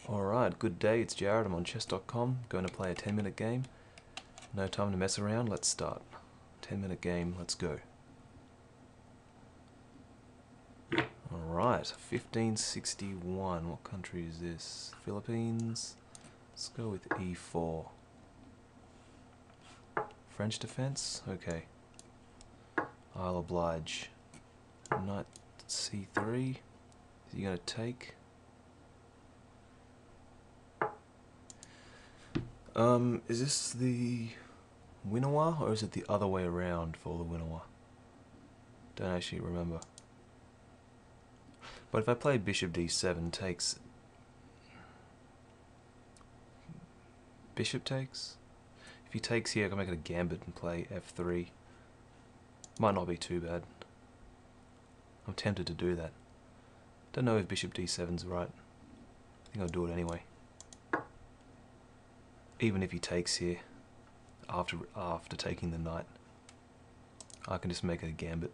Alright, good day, it's Jared, I'm on chess.com, going to play a 10-minute game. No time to mess around, let's start. 10-minute game, let's go. Alright, 1561, what country is this? Philippines? Let's go with e4. French defense? Okay. I'll oblige. Knight c3, is he going to take? Is this the Winnowa, or is it the other way around for the Winnowa? Don't actually remember. But if I play bishop d7 takes... Bishop takes? If he takes here, I can make it a gambit and play f3. Might not be too bad. I'm tempted to do that. Don't know if bishop d7's right. I think I'll do it anyway. Even if he takes here, after taking the knight, I can just make it a gambit.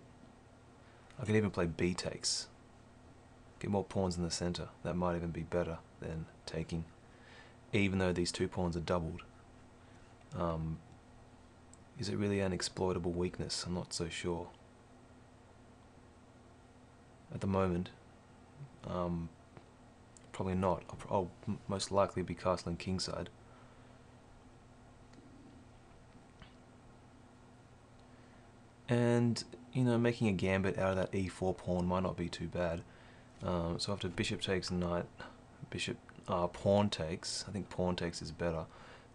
I can even play b takes. Get more pawns in the center. That might even be better than taking. Even though these two pawns are doubled. Is it really an exploitable weakness? I'm not so sure. At the moment, probably not. I'll most likely be castling kingside. And, you know, making a gambit out of that e4 pawn might not be too bad. So after bishop takes knight, pawn takes, I think pawn takes is better.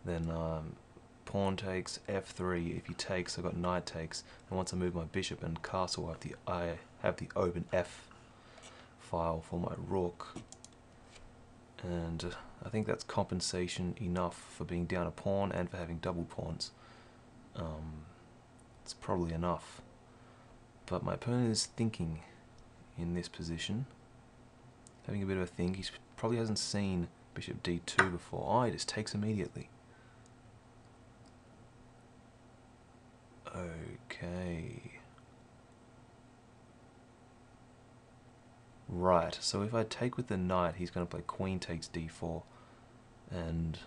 Then pawn takes f3, if he takes, I've got knight takes. And once I move my bishop and castle, I have the open f file for my rook. And I think that's compensation enough for being down a pawn and for having double pawns. It's probably enough. But my opponent is thinking in this position. Having a bit of a think. He probably hasn't seen bishop d2 before. Oh, he just takes immediately. Okay. Right, so if I take with the knight, he's going to play queen takes d4. And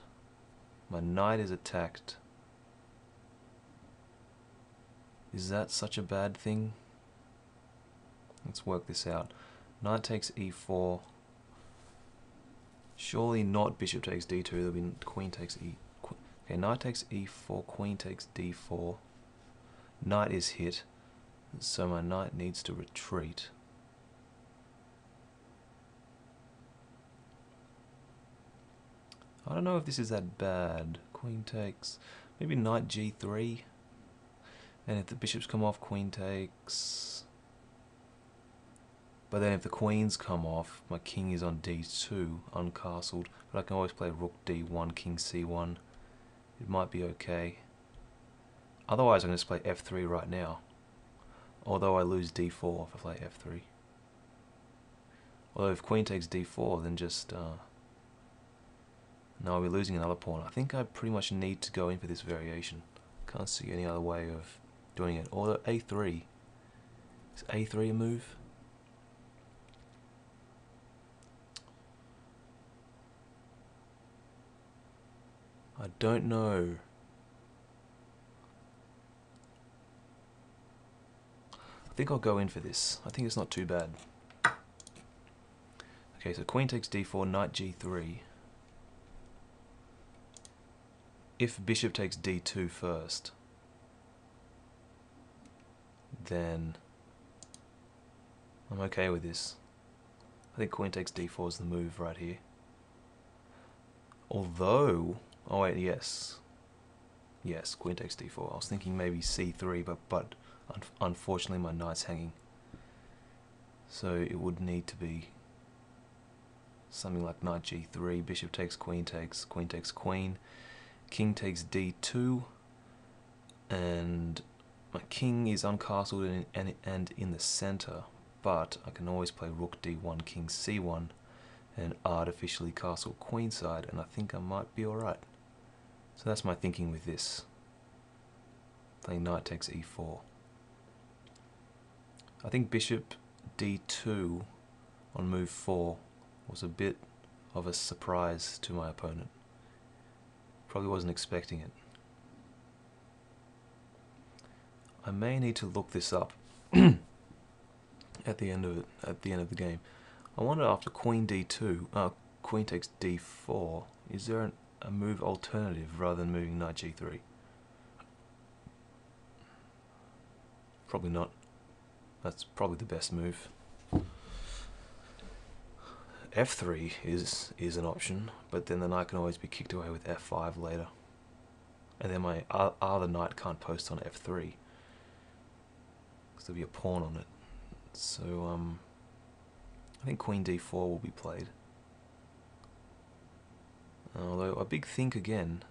my knight is attacked. Is that such a bad thing? Let's work this out. Knight takes e4. Surely not bishop takes d2. There'll be queen takes e. Okay, knight takes e4. Queen takes d4. Knight is hit, so my knight needs to retreat. I don't know if this is that bad. Queen takes. Maybe knight g3. And if the bishops come off, queen takes. But then if the queens come off, my king is on d2, uncastled. But I can always play rook d1, king c1. It might be okay. Otherwise, I'm going to just play f3 right now. Although I lose d4 if I play f3. Although if queen takes d4, then just... no, I'll be losing another pawn. I think I pretty much need to go in for this variation. Can't see any other way of doing it. Although a3. Is a3 a move? I don't know. I think I'll go in for this. I think it's not too bad. Okay, so queen takes d4, knight g3. If bishop takes d2 first, then I'm okay with this. I think queen takes d4 is the move right here. Although, oh wait, yes, queen takes d4. I was thinking maybe c3, but unfortunately my knight's hanging. So it would need to be something like knight g3, bishop takes, queen takes queen. King takes d2, and my king is uncastled and in the center, but I can always play rook d1, king c1, and artificially castle queenside, and I think I might be alright. So that's my thinking with this. Playing knight takes e4. I think bishop d2 on move 4 was a bit of a surprise to my opponent. Probably wasn't expecting it. I may need to look this up at the end of it, at the end of the game. I wonder, after Queen D2, Queen takes D4, is there a move alternative rather than moving Knight G3? Probably not. That's probably the best move. F3 is an option, but then the knight can always be kicked away with F5 later. And then my other knight can't post on F3, because there'll be a pawn on it. So, I think Queen D4 will be played. Although, a big think again.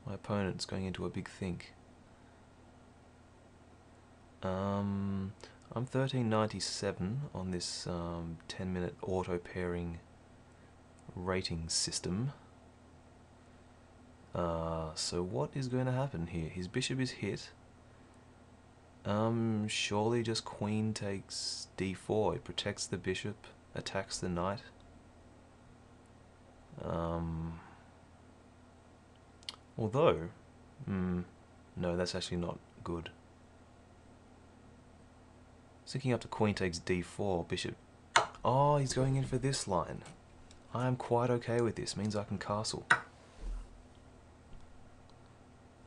My opponent's going into a big think. I'm 1397 on this 10-minute auto-pairing rating system. So what is going to happen here? His bishop is hit. Surely just queen takes d4. It protects the bishop, attacks the knight. Although, no, that's actually not good. Sticking up to queen takes d4, bishop. Oh, he's going in for this line. I am quite okay with this. Means I can castle.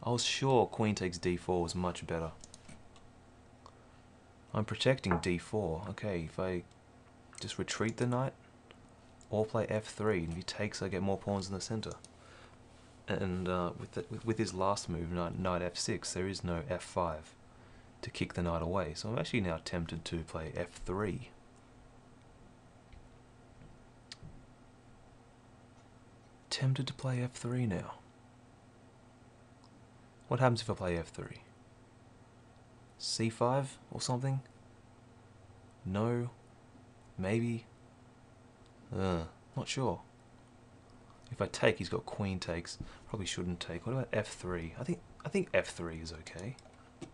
I was sure queen takes d4 was much better. I'm protecting d4. Okay, if I just retreat the knight, or play f3, and if he takes, I get more pawns in the center. And with his last move, knight f6, there is no f5 to kick the knight away. So I'm actually now tempted to play f3. Tempted to play f3 now. What happens if I play f3? c5 or something? No? Maybe? Not sure. If I take, he's got queen takes. Probably shouldn't take. What about f3? I think f3 is okay. I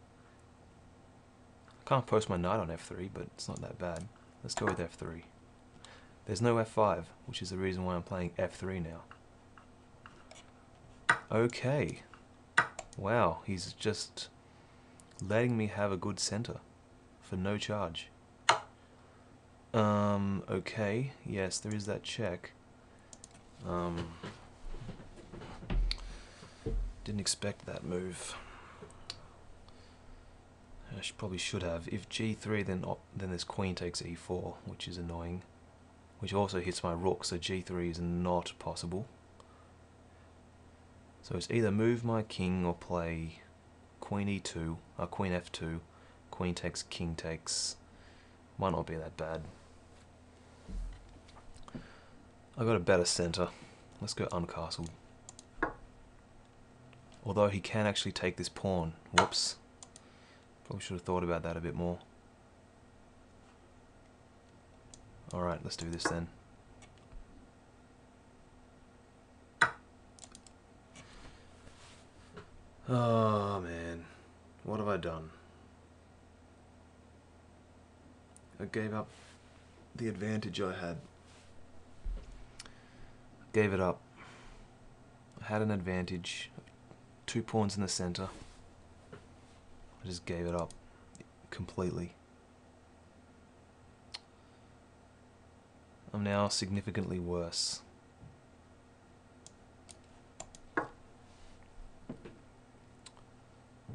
can't post my knight on f3, but it's not that bad. Let's go with f3. There's no f5, which is the reason why I'm playing f3 now. Okay. Wow, he's just letting me have a good center for no charge. Okay, yes, there is that check. Didn't expect that move. I probably should have. If g3, then this queen takes e4, which is annoying. Which also hits my rook, so g3 is not possible. So it's either move my king or play queen e2, queen f2, queen takes, king takes. Might not be that bad. I got a better center. Let's go uncastled. Although he can actually take this pawn. Whoops. Probably should have thought about that a bit more. Alright, let's do this then. Oh man, what have I done? I gave up the advantage I had. Gave it up. I had an advantage. 2 pawns in the center. I just gave it up completely. I'm now significantly worse.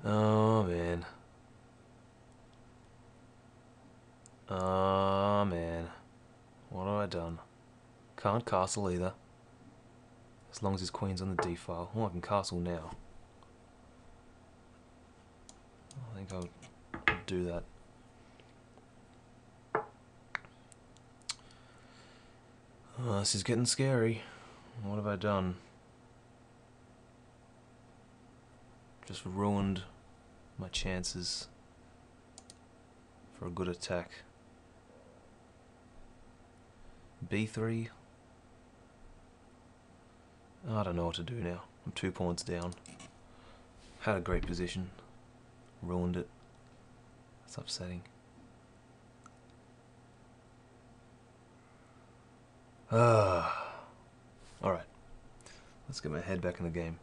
Oh man. Oh man. What have I done? Can't castle either. As long as his queen's on the d file. Oh, I can castle now. I think I'll do that. Oh, this is getting scary. What have I done? Just ruined my chances for a good attack. b3. I don't know what to do now. I'm 2 pawns down. Had a great position. Ruined it. It's upsetting. Alright. Let's get my head back in the game.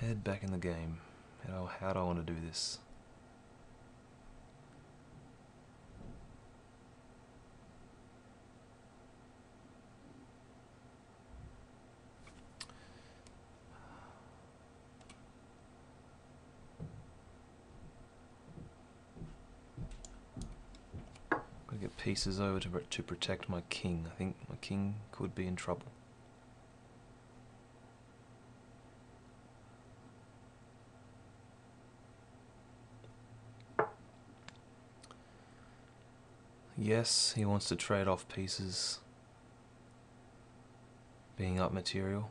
Head back in the game. How do I want to do this? Gotta get pieces over to protect my king. I think my king could be in trouble. Yes, he wants to trade off pieces, being up material.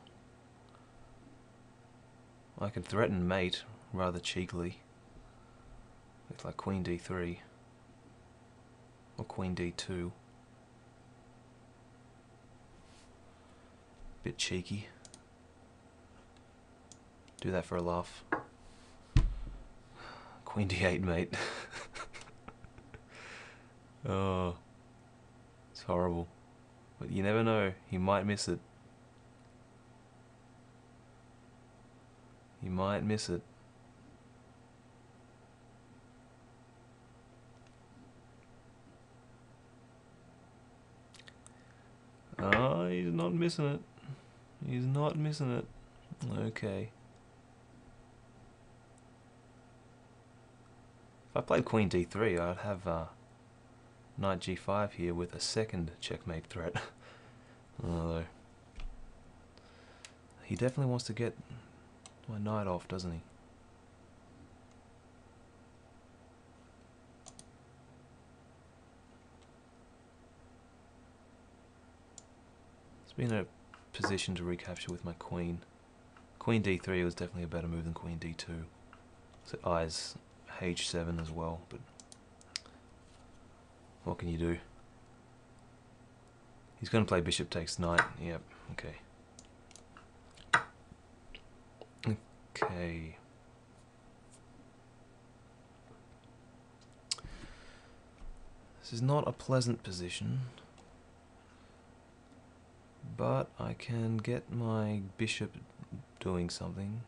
I could threaten mate rather cheekily with like queen d3 or queen d2. Bit cheeky. Do that for a laugh. Queen d8 mate. Oh, it's horrible. But you never know, he might miss it. He might miss it. Oh, he's not missing it. He's not missing it. Okay. If I played queen d3, I'd have knight g5 here with a second checkmate threat. Although he definitely wants to get my knight off, doesn't he? It's been a position to recapture with my queen. Queen d3 was definitely a better move than queen d2. So it eyes h7 as well, but what can you do? He's going to play bishop takes knight. Yep, okay. Okay. This is not a pleasant position, but I can get my bishop doing something.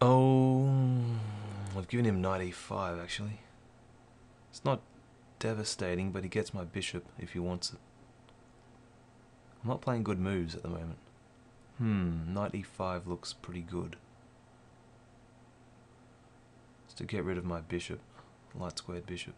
Oh, I've given him knight e5 actually. It's not devastating, but he gets my bishop if he wants it. I'm not playing good moves at the moment. Knight e5 looks pretty good. It's to get rid of my bishop, light squared bishop.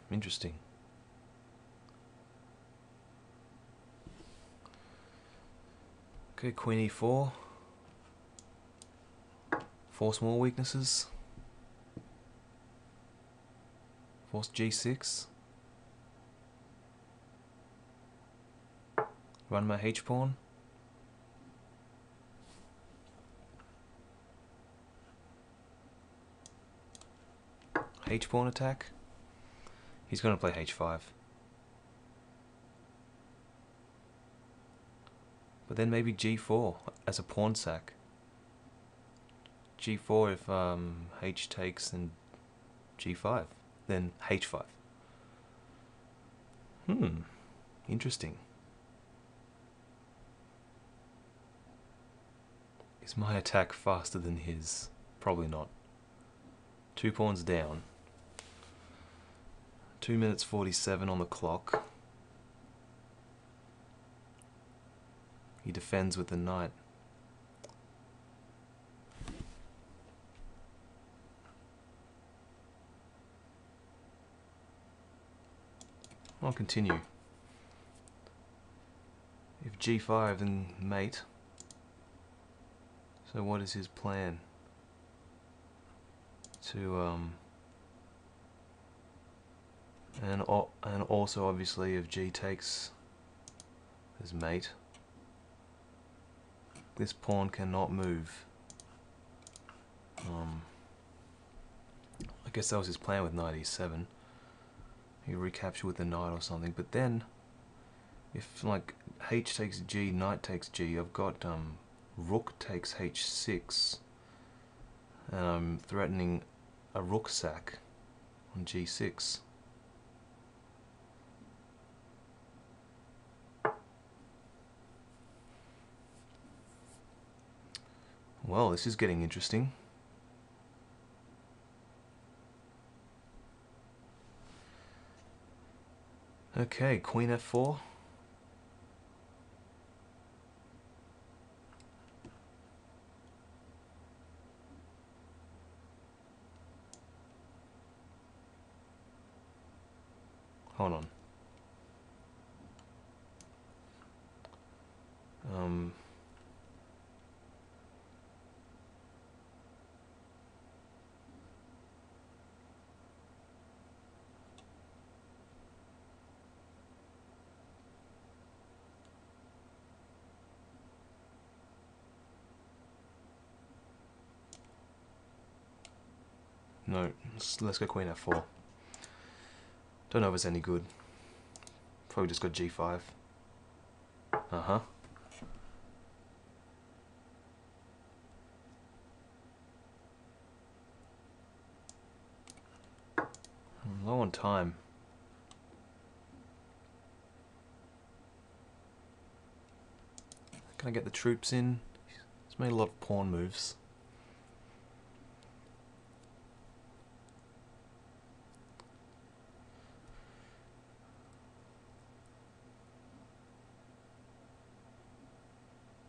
Interesting. Okay, queen e4. 4 small weaknesses. Force g6. Run my h-pawn. H-pawn attack. He's going to play h5. But then maybe g4 as a pawn sack. g4 if h takes and g5. Then h5. Interesting. Is my attack faster than his? Probably not. 2 pawns down. 2 minutes 47 on the clock. He defends with the knight. I'll continue. If g5 then mate. So what is his plan? To and also obviously if g takes as mate. this pawn cannot move. I guess that was his plan with knight e7. He recapture with the knight or something, but then if like h takes g, knight takes g, I've got rook takes h6, and I'm threatening a rook sack on g6. Well, this is getting interesting. Okay, queen f4. Hold on. No, let's go queen f4. Don't know if it's any good. Probably just got g5. Uh-huh. I'm low on time. Can I get the troops in? He's made a lot of pawn moves.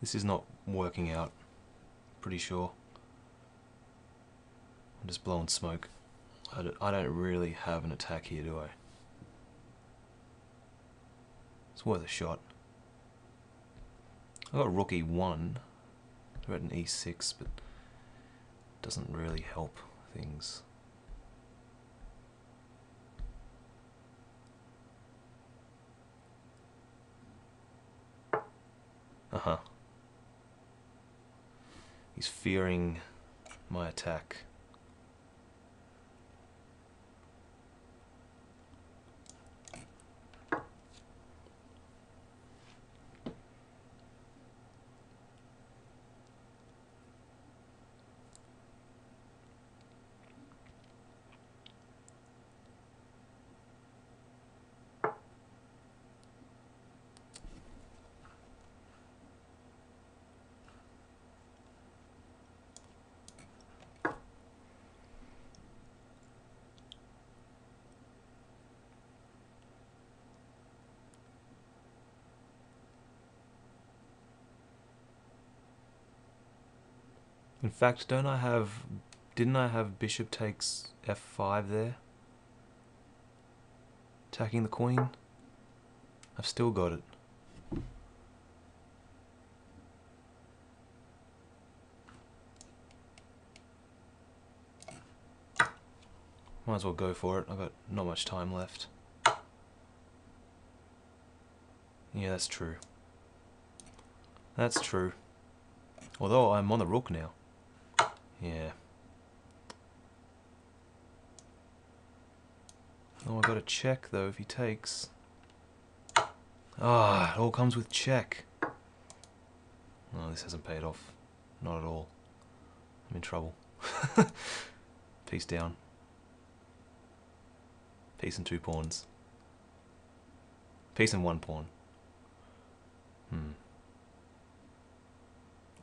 This is not working out, pretty sure. I'm just blowing smoke. I don't really have an attack here, do I? It's worth a shot. I got rook e1, threaten e6, but it doesn't really help things. Uh-huh. He's fearing my attack. In fact, didn't I have bishop takes f5 there? Attacking the queen? I've still got it. Might as well go for it. I've got not much time left. Yeah, that's true. That's true. Although I'm on the rook now. Yeah. Oh, I got a check though if he takes. Ah, it all comes with check. Oh, this hasn't paid off. Not at all. I'm in trouble. Piece down. Piece and 2 pawns. Piece and 1 pawn.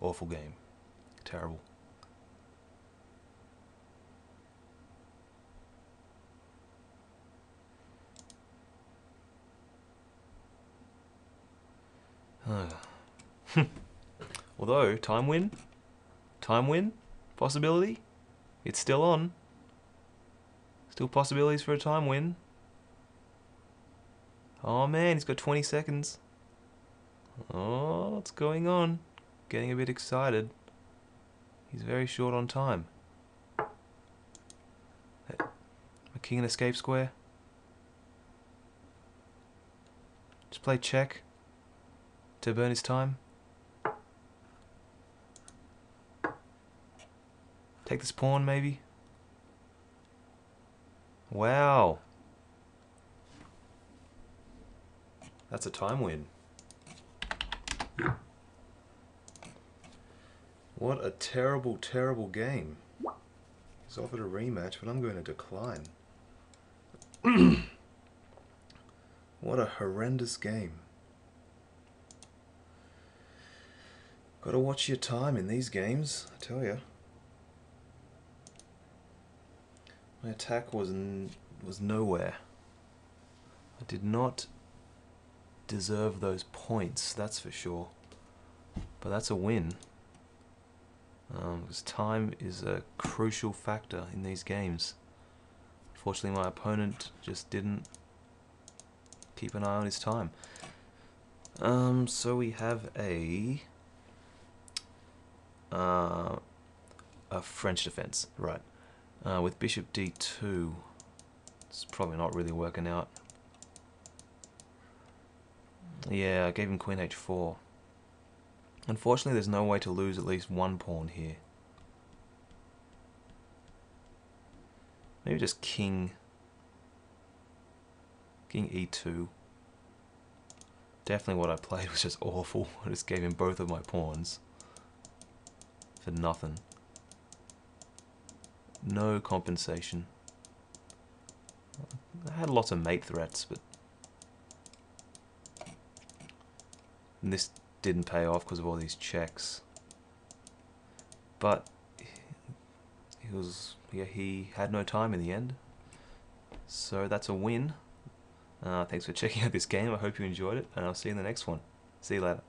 Awful game. Terrible. Although, time win, possibility, it's still on. Still possibilities for a time win. Oh man, he's got 20 seconds. Oh, what's going on? Getting a bit excited. He's very short on time. A king and escape square. Just play check to burn his time. Take this pawn, maybe? Wow. That's a time win. What a terrible, terrible game. He's offered a rematch, but I'm going to decline. What a horrendous game. Gotta watch your time in these games, I tell ya. My attack was nowhere. I did not deserve those points, that's for sure. But that's a win. Because time is a crucial factor in these games. Fortunately, my opponent just didn't keep an eye on his time. So we have a French defense, right? With bishop d2, it's probably not really working out. Yeah, I gave him queen h4. Unfortunately, there's no way to lose at least one pawn here. Maybe just king e2. Definitely what I played was just awful. I just gave him both of my pawns for nothing. No compensation. I had lots of mate threats, but this didn't pay off because of all these checks. But he had no time in the end. So that's a win. Thanks for checking out this game. I hope you enjoyed it, and I'll see you in the next one. See you later.